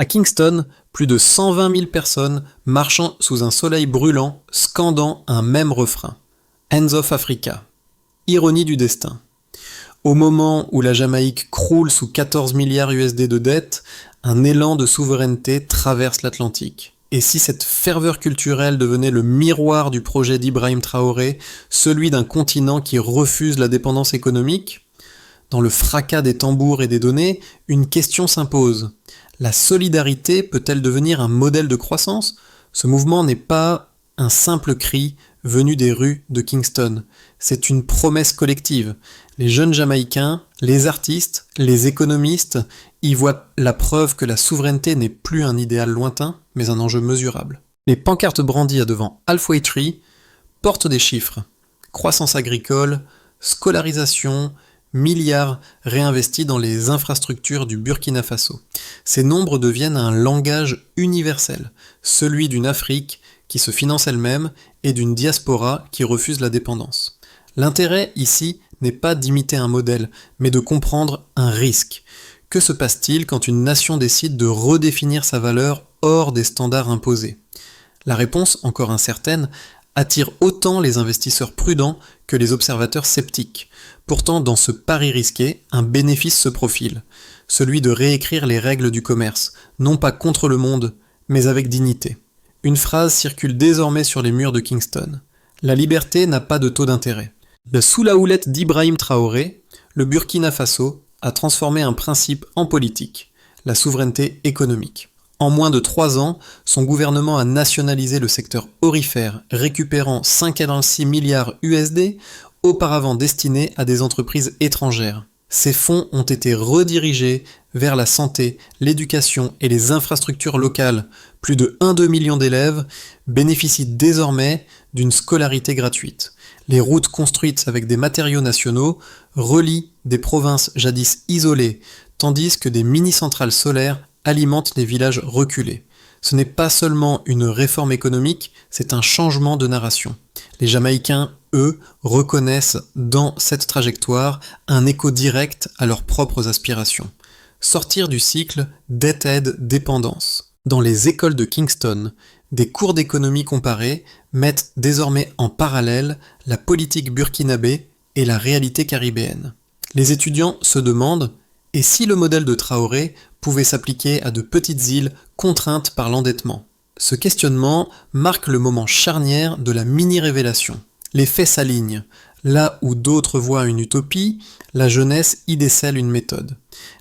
À Kingston, plus de 120 000 personnes marchant sous un soleil brûlant, scandant un même refrain. Hands off Africa. Ironie du destin. Au moment où la Jamaïque croule sous 14 milliards USD de dettes, un élan de souveraineté traverse l'Atlantique. Et si cette ferveur culturelle devenait le miroir du projet d'Ibrahim Traoré, celui d'un continent qui refuse la dépendance économique? Dans le fracas des tambours et des données, une question s'impose. La solidarité peut-elle devenir un modèle de croissance? Ce mouvement n'est pas un simple cri venu des rues de Kingston. C'est une promesse collective. Les jeunes Jamaïcains, les artistes, les économistes y voient la preuve que la souveraineté n'est plus un idéal lointain, mais un enjeu mesurable. Les pancartes brandies devant Halfway Tree portent des chiffres. Croissance agricole, scolarisation, milliards réinvestis dans les infrastructures du Burkina Faso. Ces nombres deviennent un langage universel, celui d'une Afrique qui se finance elle-même et d'une diaspora qui refuse la dépendance. L'intérêt ici n'est pas d'imiter un modèle, mais de comprendre un risque. Que se passe-t-il quand une nation décide de redéfinir sa valeur hors des standards imposés? La réponse, encore incertaine, attire autant les investisseurs prudents que les observateurs sceptiques. Pourtant, dans ce pari risqué, un bénéfice se profile, celui de réécrire les règles du commerce, non pas contre le monde, mais avec dignité. Une phrase circule désormais sur les murs de Kingston. La liberté n'a pas de taux d'intérêt. Sous la houlette d'Ibrahim Traoré, le Burkina Faso a transformé un principe en politique, la souveraineté économique. En moins de 3 ans, son gouvernement a nationalisé le secteur aurifère, récupérant 5,6 milliards USD, auparavant destinés à des entreprises étrangères. Ces fonds ont été redirigés vers la santé, l'éducation et les infrastructures locales. Plus de 1,2 million d'élèves bénéficient désormais d'une scolarité gratuite. Les routes construites avec des matériaux nationaux relient des provinces jadis isolées, tandis que des mini-centrales solaires alimentent les villages reculés. Ce n'est pas seulement une réforme économique, c'est un changement de narration. Les Jamaïcains, eux, reconnaissent dans cette trajectoire un écho direct à leurs propres aspirations. Sortir du cycle dette-aide-dépendance. Dans les écoles de Kingston, des cours d'économie comparée mettent désormais en parallèle la politique burkinabé et la réalité caribéenne. Les étudiants se demandent « Et si le modèle de Traoré pouvait s'appliquer à de petites îles contraintes par l'endettement ?» Ce questionnement marque le moment charnière de la mini-révélation. Les faits s'alignent. Là où d'autres voient une utopie, la jeunesse y décèle une méthode.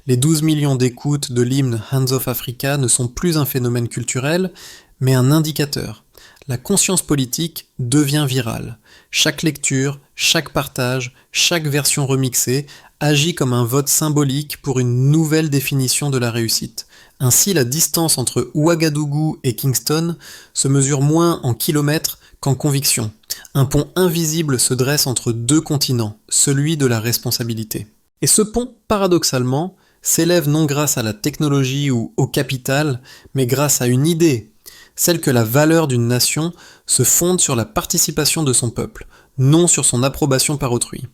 Les 12 millions d'écoutes de l'hymne Hands Off Africa ne sont plus un phénomène culturel, mais un indicateur. La conscience politique devient virale. Chaque lecture, chaque partage, chaque version remixée agit comme un vote symbolique pour une nouvelle définition de la réussite. Ainsi, la distance entre Ouagadougou et Kingston se mesure moins en kilomètres qu'en conviction. Un pont invisible se dresse entre deux continents, celui de la responsabilité. Et ce pont, paradoxalement, s'élève non grâce à la technologie ou au capital, mais grâce à une idée, celle que la valeur d'une nation se fonde sur la participation de son peuple, non sur son approbation par autrui.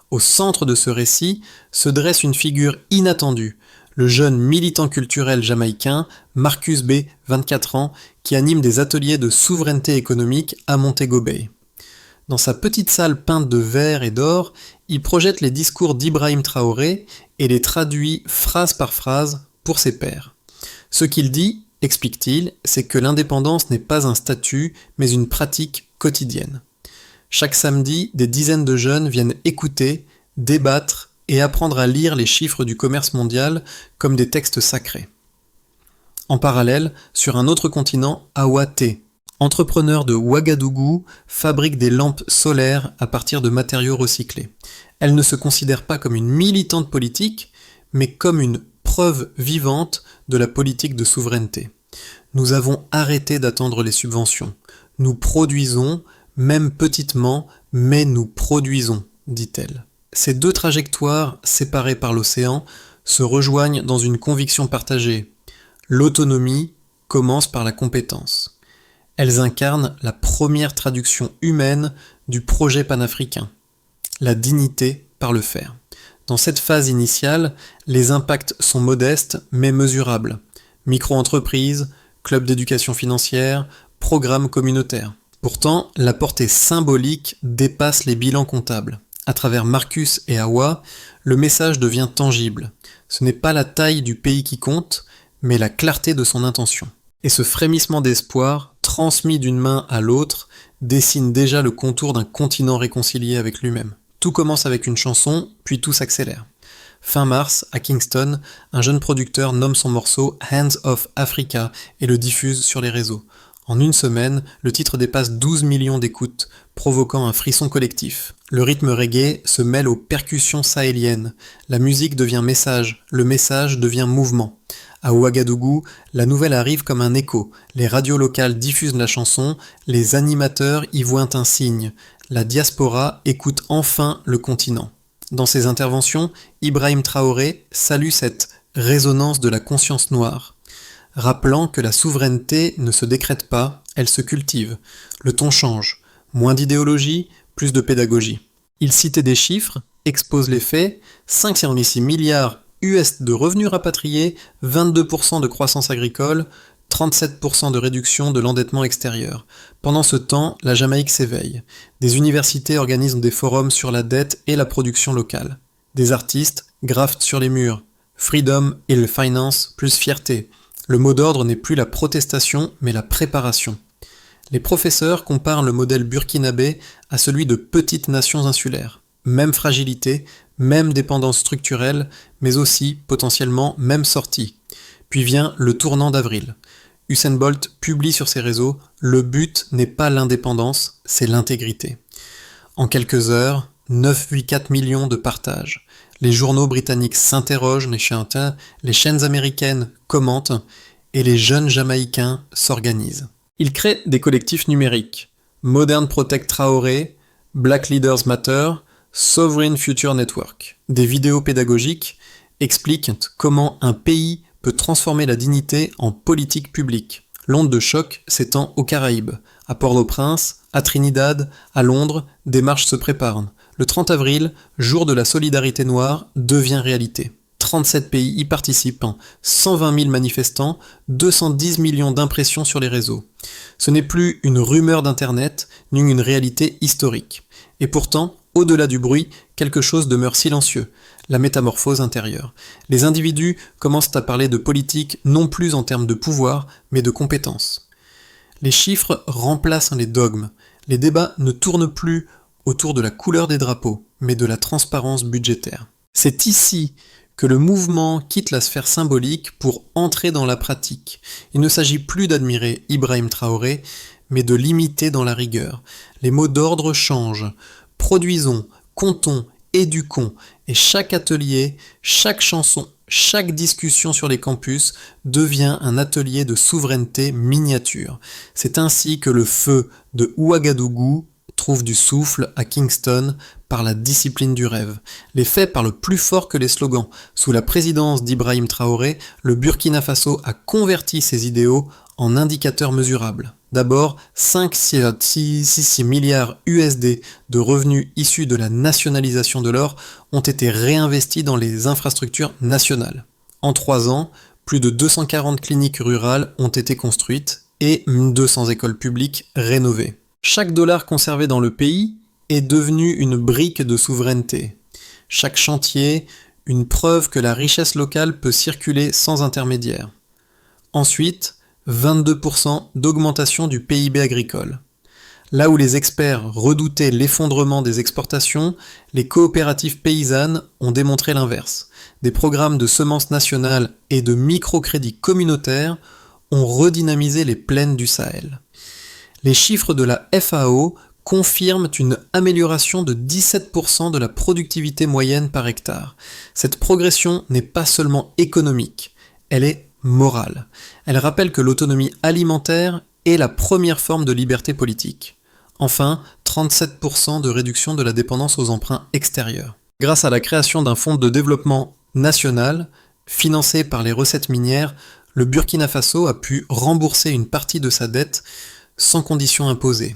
Au centre de ce récit se dresse une figure inattendue, le jeune militant culturel jamaïcain Marcus B, 24 ans, qui anime des ateliers de souveraineté économique à Montego Bay. Dans sa petite salle peinte de vert et d'or, il projette les discours d'Ibrahim Traoré et les traduit phrase par phrase pour ses pairs. Ce qu'il dit, explique-t-il, c'est que l'indépendance n'est pas un statut, mais une pratique quotidienne. Chaque samedi, des dizaines de jeunes viennent écouter, débattre et apprendre à lire les chiffres du commerce mondial comme des textes sacrés. En parallèle, sur un autre continent, Awa T, entrepreneur de Ouagadougou, fabrique des lampes solaires à partir de matériaux recyclés. Elle ne se considère pas comme une militante politique, mais comme une preuve vivante de la politique de souveraineté. Nous avons arrêté d'attendre les subventions. Nous produisons, même petitement, mais nous produisons, dit-elle. Ces deux trajectoires, séparées par l'océan, se rejoignent dans une conviction partagée. L'autonomie commence par la compétence. Elles incarnent la première traduction humaine du projet panafricain, la dignité par le faire. Dans cette phase initiale, les impacts sont modestes mais mesurables. Micro-entreprises, clubs d'éducation financière, programmes communautaires. Pourtant, la portée symbolique dépasse les bilans comptables. À travers Marcus et Hawa, le message devient tangible. Ce n'est pas la taille du pays qui compte, mais la clarté de son intention. Et ce frémissement d'espoir, transmis d'une main à l'autre, dessine déjà le contour d'un continent réconcilié avec lui-même. Tout commence avec une chanson, puis tout s'accélère. Fin mars, à Kingston, un jeune producteur nomme son morceau Hands of Africa et le diffuse sur les réseaux. En une semaine, le titre dépasse 12 millions d'écoutes, provoquant un frisson collectif. Le rythme reggae se mêle aux percussions sahéliennes. La musique devient message, le message devient mouvement. À Ouagadougou, la nouvelle arrive comme un écho. Les radios locales diffusent la chanson, les animateurs y voient un signe. La diaspora écoute enfin le continent. Dans ses interventions, Ibrahim Traoré salue cette résonance de la conscience noire, rappelant que la souveraineté ne se décrète pas, elle se cultive. Le ton change. Moins d'idéologie, plus de pédagogie. Il citait des chiffres, expose les faits, 5,6 milliards US de revenus rapatriés, 22% de croissance agricole, 37% de réduction de l'endettement extérieur. Pendant ce temps, la Jamaïque s'éveille. Des universités organisent des forums sur la dette et la production locale. Des artistes graffent sur les murs « Freedom et Finance plus fierté ». Le mot d'ordre n'est plus la protestation, mais la préparation. Les professeurs comparent le modèle burkinabé à celui de petites nations insulaires. Même fragilité, même dépendance structurelle, mais aussi, potentiellement, même sortie. Puis vient le tournant d'avril. Usain Bolt publie sur ses réseaux « Le but n'est pas l'indépendance, c'est l'intégrité ». En quelques heures, 9,4 millions de partages. Les journaux britanniques s'interrogent, les chaînes américaines commentent, et les jeunes Jamaïcains s'organisent. Ils créent des collectifs numériques. Modern Protect Traoré, Black Leaders Matter, Sovereign Future Network. Des vidéos pédagogiques expliquent comment un pays peut transformer la dignité en politique publique. L'onde de choc s'étend aux Caraïbes. À Port-au-Prince, à Trinidad, à Londres, des marches se préparent. Le 30 avril, jour de la solidarité noire, devient réalité. 37 pays y participent, 120 000 manifestants, 210 millions d'impressions sur les réseaux. Ce n'est plus une rumeur d'internet, ni une réalité historique. Et pourtant, au-delà du bruit, quelque chose demeure silencieux, la métamorphose intérieure. Les individus commencent à parler de politique non plus en termes de pouvoir, mais de compétences. Les chiffres remplacent les dogmes. Les débats ne tournent plus autour de la couleur des drapeaux, mais de la transparence budgétaire. C'est ici que le mouvement quitte la sphère symbolique pour entrer dans la pratique. Il ne s'agit plus d'admirer Ibrahim Traoré, mais de l'imiter dans la rigueur. Les mots d'ordre changent. Produisons, comptons, éduquons, et chaque atelier, chaque chanson, chaque discussion sur les campus devient un atelier de souveraineté miniature. C'est ainsi que le feu de Ouagadougou trouve du souffle à Kingston par la discipline du rêve. Les faits parlent plus fort que les slogans. Sous la présidence d'Ibrahim Traoré, le Burkina Faso a converti ses idéaux en indicateurs mesurables. D'abord, 5,6 milliards USD de revenus issus de la nationalisation de l'or ont été réinvestis dans les infrastructures nationales. En 3 ans, plus de 240 cliniques rurales ont été construites et 200 écoles publiques rénovées. Chaque dollar conservé dans le pays est devenu une brique de souveraineté. Chaque chantier, une preuve que la richesse locale peut circuler sans intermédiaire. Ensuite, 22% d'augmentation du PIB agricole. Là où les experts redoutaient l'effondrement des exportations, les coopératives paysannes ont démontré l'inverse. Des programmes de semences nationales et de microcrédits communautaires ont redynamisé les plaines du Sahel. Les chiffres de la FAO confirment une amélioration de 17% de la productivité moyenne par hectare. Cette progression n'est pas seulement économique, elle est morale. Elle rappelle que l'autonomie alimentaire est la première forme de liberté politique. Enfin, 37% de réduction de la dépendance aux emprunts extérieurs. Grâce à la création d'un fonds de développement national, financé par les recettes minières, le Burkina Faso a pu rembourser une partie de sa dette sans conditions imposées.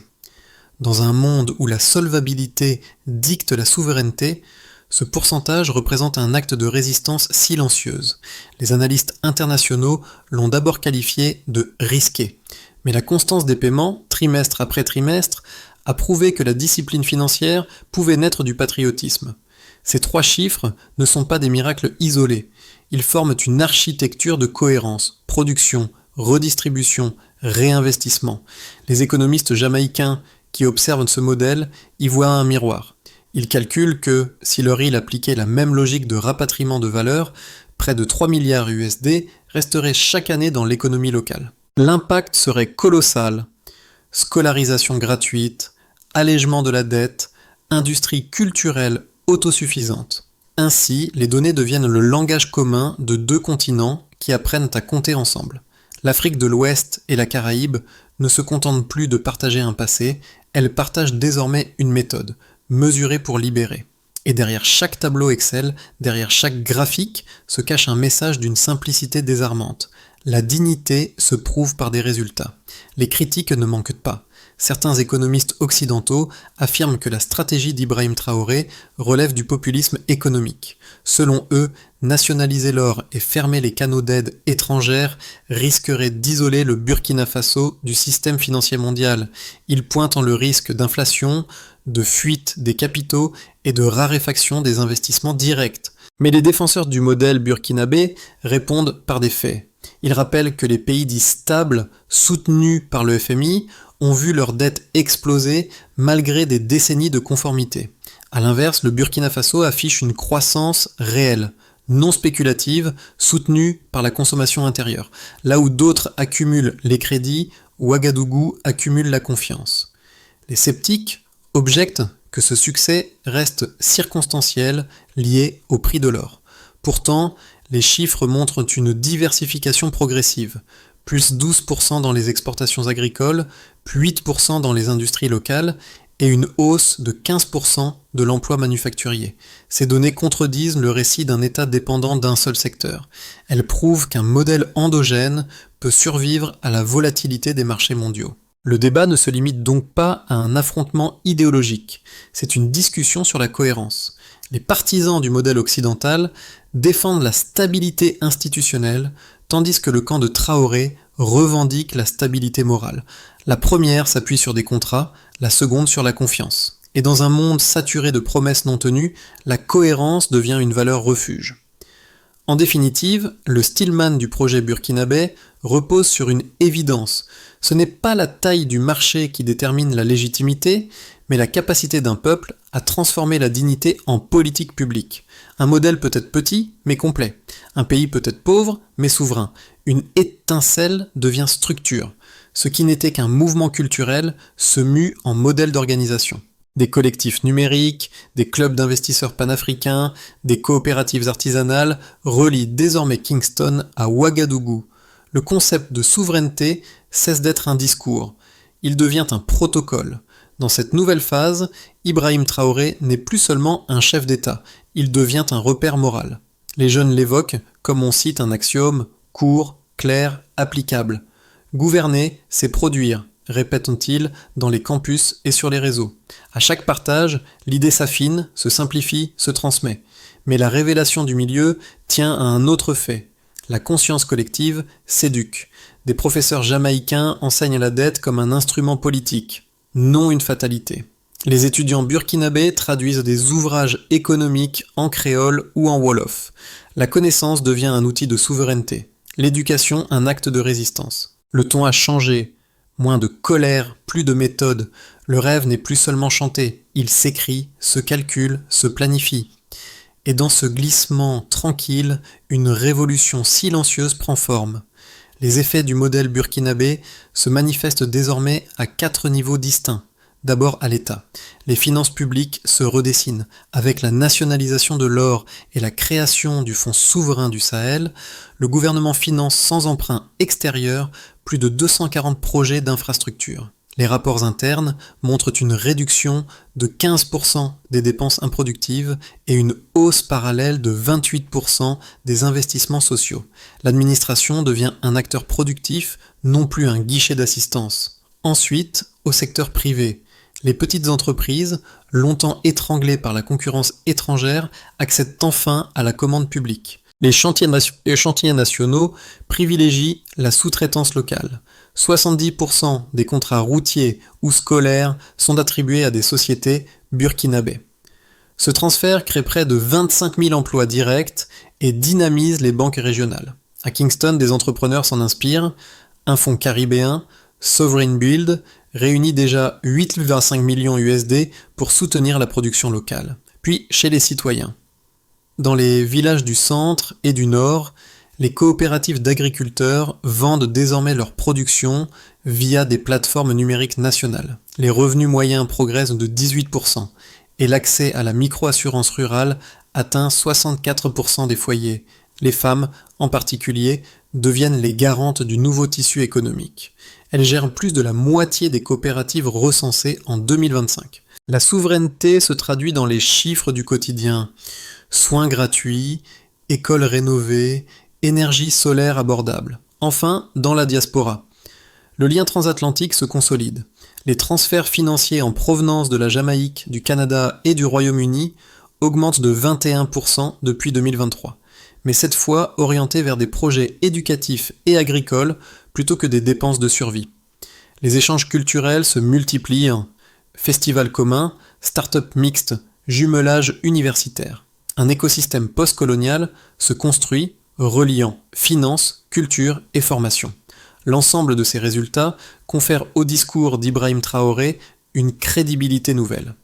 Dans un monde où la solvabilité dicte la souveraineté, Ce pourcentage représente un acte de résistance silencieuse. Les analystes internationaux l'ont d'abord qualifié de risqué. Mais la constance des paiements, trimestre après trimestre, a prouvé que la discipline financière pouvait naître du patriotisme. Ces 3 chiffres ne sont pas des miracles isolés. Ils forment une architecture de cohérence, production, redistribution, réinvestissement. Les économistes jamaïcains qui observent ce modèle y voient un miroir. Ils calculent que, si leur île appliquait la même logique de rapatriement de valeur, près de 3 milliards USD resteraient chaque année dans l'économie locale. L'impact serait colossal. Scolarisation gratuite, allègement de la dette, industrie culturelle autosuffisante. Ainsi, les données deviennent le langage commun de 2 continents qui apprennent à compter ensemble. L'Afrique de l'Ouest et la Caraïbe ne se contentent plus de partager un passé, elles partagent désormais une méthode, mesurer pour libérer. Et derrière chaque tableau Excel, derrière chaque graphique, se cache un message d'une simplicité désarmante. La dignité se prouve par des résultats. Les critiques ne manquent pas. Certains économistes occidentaux affirment que la stratégie d'Ibrahim Traoré relève du populisme économique. Selon eux, nationaliser l'or et fermer les canaux d'aide étrangères risquerait d'isoler le Burkina Faso du système financier mondial. Ils pointent en le risque d'inflation, de fuite des capitaux et de raréfaction des investissements directs. Mais les défenseurs du modèle burkinabé répondent par des faits. Ils rappellent que les pays dits stables, soutenus par le FMI, ont vu leur dette exploser malgré des décennies de conformité. A l'inverse, le Burkina Faso affiche une croissance réelle, non spéculative, soutenue par la consommation intérieure. Là où d'autres accumulent les crédits, Ouagadougou accumule la confiance. Les sceptiques objectent que ce succès reste circonstanciel, lié au prix de l'or. Pourtant, les chiffres montrent une diversification progressive, plus 12% dans les exportations agricoles, puis 8% dans les industries locales, et une hausse de 15% de l'emploi manufacturier. Ces données contredisent le récit d'un État dépendant d'un seul secteur. Elles prouvent qu'un modèle endogène peut survivre à la volatilité des marchés mondiaux. Le débat ne se limite donc pas à un affrontement idéologique, c'est une discussion sur la cohérence. Les partisans du modèle occidental défendent la stabilité institutionnelle, tandis que le camp de Traoré revendique la stabilité morale. La première s'appuie sur des contrats, la seconde sur la confiance. Et dans un monde saturé de promesses non tenues, la cohérence devient une valeur refuge. En définitive, le Stillman du projet burkinabé repose sur une évidence. Ce n'est pas la taille du marché qui détermine la légitimité, mais la capacité d'un peuple à transformer la dignité en politique publique. Un modèle peut être petit, mais complet. Un pays peut être pauvre, mais souverain. Une étincelle devient structure. Ce qui n'était qu'un mouvement culturel se mue en modèle d'organisation. Des collectifs numériques, des clubs d'investisseurs panafricains, des coopératives artisanales relient désormais Kingston à Ouagadougou. Le concept de souveraineté cesse d'être un discours. Il devient un protocole. Dans cette nouvelle phase, Ibrahim Traoré n'est plus seulement un chef d'État, il devient un repère moral. Les jeunes l'évoquent comme on cite un axiome court, clair, applicable. Gouverner, c'est produire, répètent-ils dans les campus et sur les réseaux. À chaque partage, l'idée s'affine, se simplifie, se transmet. Mais la révélation du milieu tient à un autre fait. La conscience collective s'éduque. Des professeurs jamaïcains enseignent la dette comme un instrument politique, non une fatalité. Les étudiants burkinabés traduisent des ouvrages économiques en créole ou en wolof. La connaissance devient un outil de souveraineté. L'éducation, un acte de résistance. Le ton a changé. Moins de colère, plus de méthode. Le rêve n'est plus seulement chanté. Il s'écrit, se calcule, se planifie. Et dans ce glissement tranquille, une révolution silencieuse prend forme. Les effets du modèle burkinabé se manifestent désormais à 4 niveaux distincts. D'abord à l'État. Les finances publiques se redessinent. Avec la nationalisation de l'or et la création du Fonds souverain du Sahel, le gouvernement finance sans emprunt extérieur plus de 240 projets d'infrastructures. Les rapports internes montrent une réduction de 15% des dépenses improductives et une hausse parallèle de 28% des investissements sociaux. L'administration devient un acteur productif, non plus un guichet d'assistance. Ensuite, au secteur privé. Les petites entreprises, longtemps étranglées par la concurrence étrangère, accèdent enfin à la commande publique. Les chantiers nationaux privilégient la sous-traitance locale. 70% des contrats routiers ou scolaires sont attribués à des sociétés burkinabées. Ce transfert crée près de 25 000 emplois directs et dynamise les banques régionales. À Kingston, des entrepreneurs s'en inspirent. Un fonds caribéen, Sovereign Build, réunit déjà 8,5 millions USD pour soutenir la production locale. Puis chez les citoyens. Dans les villages du centre et du nord, les coopératives d'agriculteurs vendent désormais leur production via des plateformes numériques nationales. Les revenus moyens progressent de 18% et l'accès à la micro-assurance rurale atteint 64% des foyers. Les femmes, en particulier, deviennent les garantes du nouveau tissu économique. Elles gèrent plus de la moitié des coopératives recensées en 2025. La souveraineté se traduit dans les chiffres du quotidien. Soins gratuits, écoles rénovées, énergie solaire abordable. Enfin, dans la diaspora. Le lien transatlantique se consolide. Les transferts financiers en provenance de la Jamaïque, du Canada et du Royaume-Uni augmentent de 21% depuis 2023, mais cette fois orientés vers des projets éducatifs et agricoles plutôt que des dépenses de survie. Les échanges culturels se multiplient. Festivals communs, start-up mixtes, jumelage universitaire. Un écosystème post-colonial se construit, reliant finance, culture et formation. L'ensemble de ces résultats confère au discours d'Ibrahim Traoré une crédibilité nouvelle.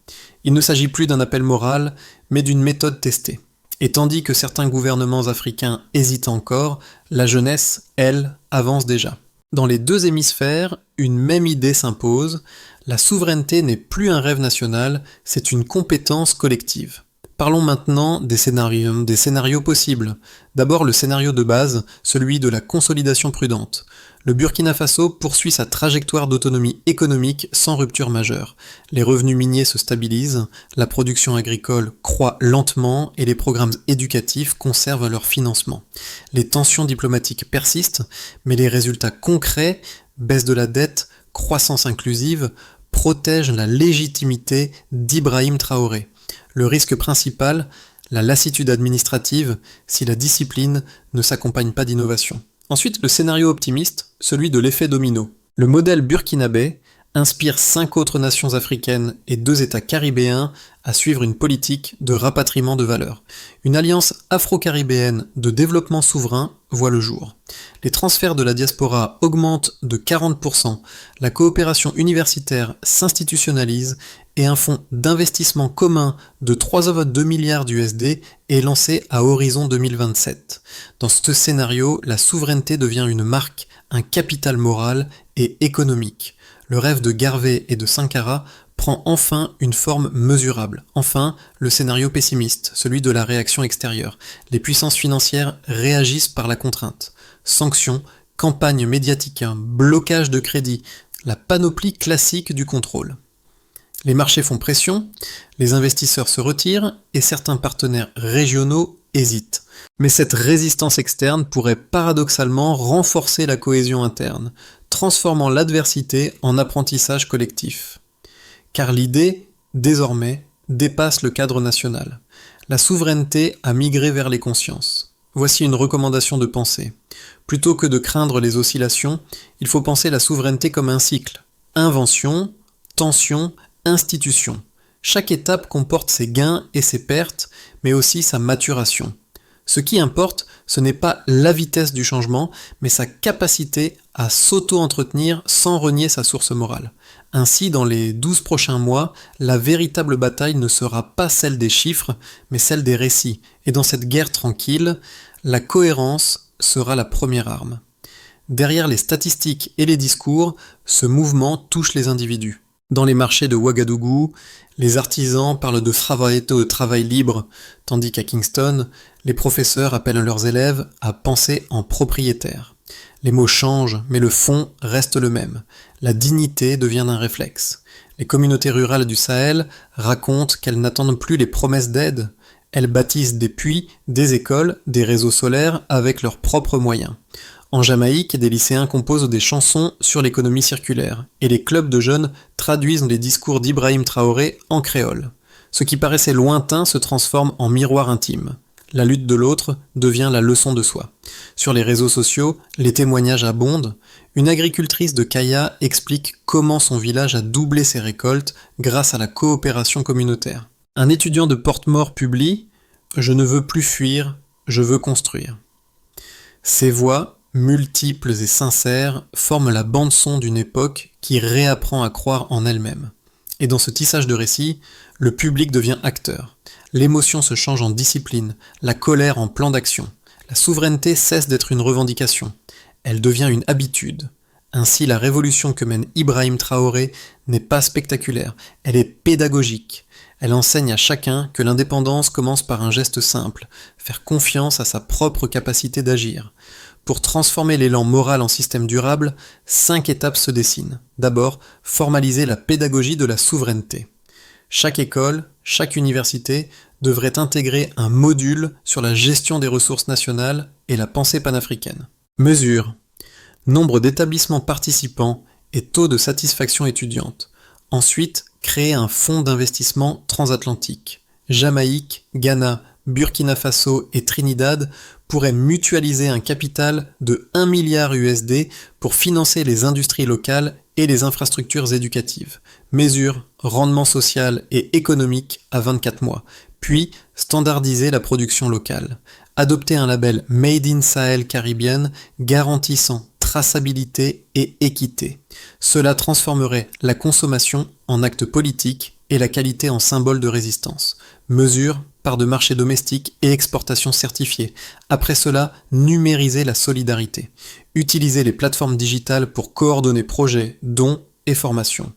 Il ne s'agit plus d'un appel moral, mais d'une méthode testée. Et tandis que certains gouvernements africains hésitent encore, la jeunesse, elle, avance déjà. Dans les deux hémisphères, une même idée s'impose, la souveraineté n'est plus un rêve national, c'est une compétence collective. Parlons maintenant des scénarios possibles. D'abord le scénario de base, celui de la consolidation prudente. Le Burkina Faso poursuit sa trajectoire d'autonomie économique sans rupture majeure. Les revenus miniers se stabilisent, la production agricole croît lentement et les programmes éducatifs conservent leur financement. Les tensions diplomatiques persistent, mais les résultats concrets, baisse de la dette, croissance inclusive, protègent la légitimité d'Ibrahim Traoré. Le risque principal, la lassitude administrative, si la discipline ne s'accompagne pas d'innovation. Ensuite, le scénario optimiste, celui de l'effet domino. Le modèle burkinabé inspire 5 autres nations africaines et 2 États caribéens à suivre une politique de rapatriement de valeurs. Une alliance afro-caribéenne de développement souverain voit le jour. Les transferts de la diaspora augmentent de 40%, la coopération universitaire s'institutionnalise et un fonds d'investissement commun de 3,2 milliards d'USD est lancé à horizon 2027. Dans ce scénario, la souveraineté devient une marque, un capital moral et économique. Le rêve de Garvey et de Sankara prend enfin une forme mesurable. Enfin, le scénario pessimiste, celui de la réaction extérieure. Les puissances financières réagissent par la contrainte. Sanctions, campagnes médiatiques, blocage de crédit, la panoplie classique du contrôle. Les marchés font pression, les investisseurs se retirent et certains partenaires régionaux hésitent. Mais cette résistance externe pourrait paradoxalement renforcer la cohésion interne, transformant l'adversité en apprentissage collectif. Car l'idée, désormais, dépasse le cadre national. La souveraineté a migré vers les consciences. Voici une recommandation de pensée. Plutôt que de craindre les oscillations, il faut penser la souveraineté comme un cycle. Invention, tension, institution. Chaque étape comporte ses gains et ses pertes, mais aussi sa maturation. Ce qui importe, ce n'est pas la vitesse du changement, mais sa capacité à s'auto-entretenir sans renier sa source morale. Ainsi, dans les 12 prochains mois, la véritable bataille ne sera pas celle des chiffres, mais celle des récits. Et dans cette guerre tranquille, la cohérence sera la première arme. Derrière les statistiques et les discours, ce mouvement touche les individus. Dans les marchés de Ouagadougou, les artisans parlent de travail libre, tandis qu'à Kingston, les professeurs appellent leurs élèves à penser en propriétaire. Les mots changent, mais le fond reste le même. La dignité devient un réflexe. Les communautés rurales du Sahel racontent qu'elles n'attendent plus les promesses d'aide. Elles bâtissent des puits, des écoles, des réseaux solaires avec leurs propres moyens. En Jamaïque, des lycéens composent des chansons sur l'économie circulaire, et les clubs de jeunes traduisent les discours d'Ibrahim Traoré en créole. Ce qui paraissait lointain se transforme en miroir intime. La lutte de l'autre devient la leçon de soi. Sur les réseaux sociaux, les témoignages abondent. Une agricultrice de Kaya explique comment son village a doublé ses récoltes grâce à la coopération communautaire. Un étudiant de Portemort publie « Je ne veux plus fuir, je veux construire ». Ces voix, multiples et sincères, forment la bande-son d'une époque qui réapprend à croire en elle-même. Et dans ce tissage de récits, le public devient acteur. L'émotion se change en discipline, la colère en plan d'action. La souveraineté cesse d'être une revendication. Elle devient une habitude. Ainsi, la révolution que mène Ibrahim Traoré n'est pas spectaculaire, elle est pédagogique. Elle enseigne à chacun que l'indépendance commence par un geste simple, faire confiance à sa propre capacité d'agir. Pour transformer l'élan moral en système durable, 5 étapes se dessinent. D'abord, formaliser la pédagogie de la souveraineté. Chaque école, chaque université devrait intégrer un module sur la gestion des ressources nationales et la pensée panafricaine. Mesures. Nombre d'établissements participants et taux de satisfaction étudiante. Ensuite, créer un fonds d'investissement transatlantique. Jamaïque, Ghana, Burkina Faso et Trinidad pourraient mutualiser un capital de 1 milliard USD pour financer les industries locales et les infrastructures éducatives. Mesures, rendement social et économique à 24 mois. Puis, standardiser la production locale. Adopter un label Made in Sahel Caribbean garantissant traçabilité et équité. Cela transformerait la consommation en acte politique et la qualité en symbole de résistance. Mesures, part de marché domestique et exportation certifiée. Après cela, numériser la solidarité. Utiliser les plateformes digitales pour coordonner projets, dons et formations.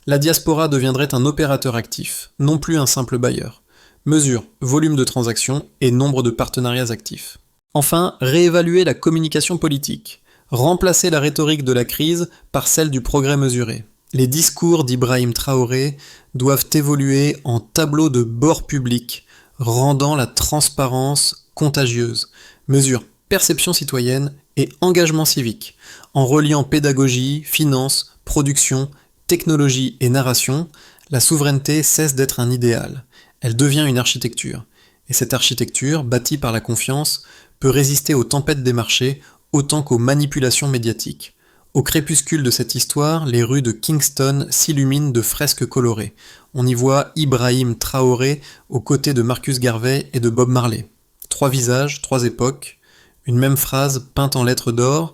La diaspora deviendrait un opérateur actif, non plus un simple bailleur. Mesure, volume de transactions et nombre de partenariats actifs. Enfin, réévaluer la communication politique. Remplacer la rhétorique de la crise par celle du progrès mesuré. Les discours d'Ibrahim Traoré doivent évoluer en tableau de bord public, rendant la transparence contagieuse. Mesure, perception citoyenne et engagement civique. En reliant pédagogie, finance, production, technologie et narration, la souveraineté cesse d'être un idéal. Elle devient une architecture. Et cette architecture, bâtie par la confiance, peut résister aux tempêtes des marchés autant qu'aux manipulations médiatiques. Au crépuscule de cette histoire, les rues de Kingston s'illuminent de fresques colorées. On y voit Ibrahim Traoré aux côtés de Marcus Garvey et de Bob Marley. 3 visages, 3 époques, une même phrase peinte en lettres d'or,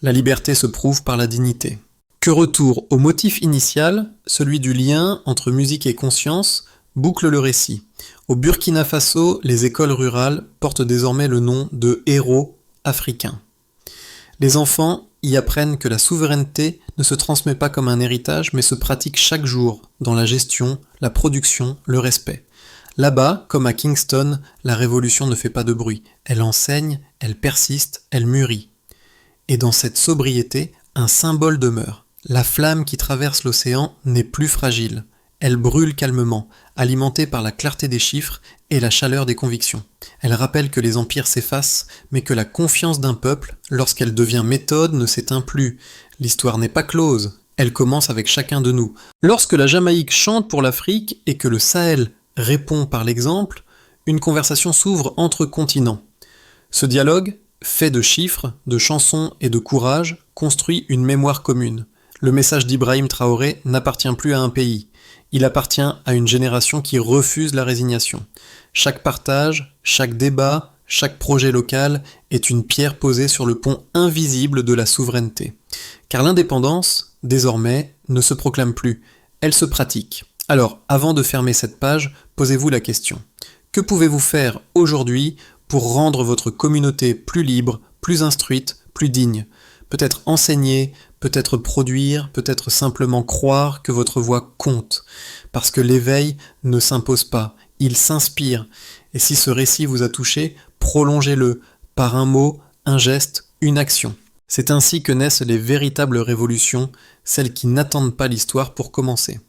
la liberté se prouve par la dignité. Que retour au motif initial, celui du lien entre musique et conscience, boucle le récit. Au Burkina Faso, les écoles rurales portent désormais le nom de héros africains. Les enfants y apprennent que la souveraineté ne se transmet pas comme un héritage, mais se pratique chaque jour, dans la gestion, la production, le respect. Là-bas, comme à Kingston, la révolution ne fait pas de bruit. Elle enseigne, elle persiste, elle mûrit. Et dans cette sobriété, un symbole demeure. La flamme qui traverse l'océan n'est plus fragile. Elle brûle calmement, alimentée par la clarté des chiffres et la chaleur des convictions. Elle rappelle que les empires s'effacent, mais que la confiance d'un peuple, lorsqu'elle devient méthode, ne s'éteint plus. L'histoire n'est pas close, elle commence avec chacun de nous. Lorsque la Jamaïque chante pour l'Afrique et que le Sahel répond par l'exemple, une conversation s'ouvre entre continents. Ce dialogue, fait de chiffres, de chansons et de courage, construit une mémoire commune. Le message d'Ibrahim Traoré n'appartient plus à un pays. Il appartient à une génération qui refuse la résignation. Chaque partage, chaque débat, chaque projet local est une pierre posée sur le pont invisible de la souveraineté. Car l'indépendance, désormais, ne se proclame plus, elle se pratique. Alors, avant de fermer cette page, posez-vous la question. Que pouvez-vous faire aujourd'hui pour rendre votre communauté plus libre, plus instruite, plus digne ? Peut-être enseigner, peut-être produire, peut-être simplement croire que votre voix compte. Parce que l'éveil ne s'impose pas, il s'inspire. Et si ce récit vous a touché, prolongez-le par un mot, un geste, une action. C'est ainsi que naissent les véritables révolutions, celles qui n'attendent pas l'histoire pour commencer.